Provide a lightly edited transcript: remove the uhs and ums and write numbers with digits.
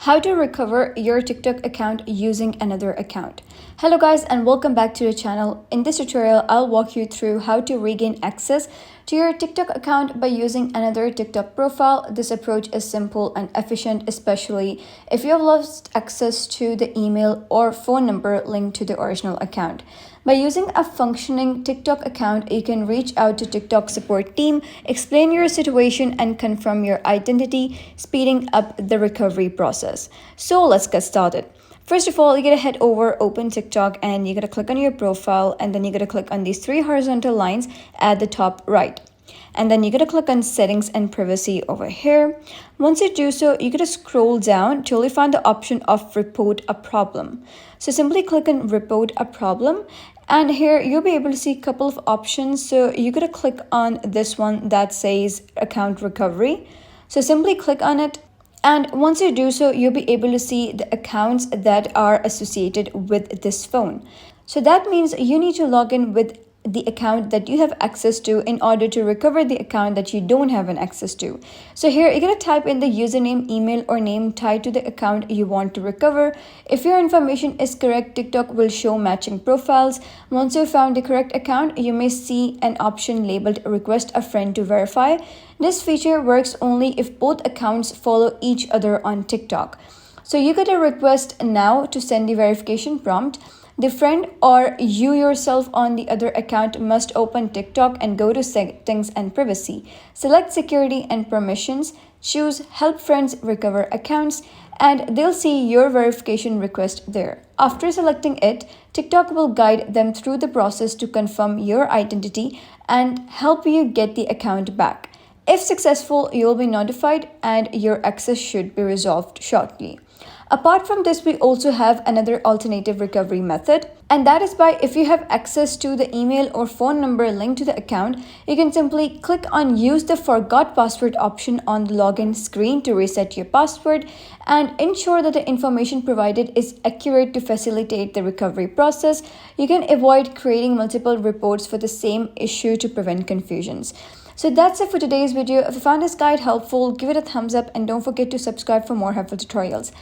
How to recover your TikTok account using another account. Hello guys and welcome back to the channel. In this tutorial, I'll walk you through how to regain access to your TikTok account by using another TikTok profile. This approach is simple and efficient, especially if you have lost access to the email or phone number linked to the original account. By using a functioning TikTok account, you can reach out to TikTok support team, explain your situation, and confirm your identity, speeding up the recovery process. So let's get started. First of all, you gotta head over, open TikTok, and you gotta click on your profile, and then you gotta click on these three horizontal lines at the top right. And then you gotta click on settings and privacy over here. Once you do so, you gotta scroll down till you find the option of report a problem. So simply click on report a problem, and here you'll be able to see a couple of options. So you gotta click on this one that says account recovery. So simply click on it. And once you do so, you'll be able to see the accounts that are associated with this phone. So that means you need to log in with the account that you have access to in order to recover the account that you don't have an access to. So here you're going to type in the username, email, or name tied to the account you want to recover. If your information is correct, TikTok will show matching profiles. Once you found the correct account, you may see an option labeled request a friend to verify. This feature works only if both accounts follow each other on TikTok. So you get a request now to send the verification prompt. The friend or you yourself on the other account must open TikTok and go to settings and privacy. Select security and permissions, choose help friends recover accounts, and they'll see your verification request there. After selecting it, TikTok will guide them through the process to confirm your identity and help you get the account back. If successful, you'll be notified and your access should be resolved shortly. Apart from this, we also have another alternative recovery method, and that is by if you have access to the email or phone number linked to the account, you can simply click on use the forgot password option on the login screen to reset your password and ensure that the information provided is accurate to facilitate the recovery process. You can avoid creating multiple reports for the same issue to prevent confusions. So that's it for today's video. If you found this guide helpful, give it a thumbs up and don't forget to subscribe for more helpful tutorials.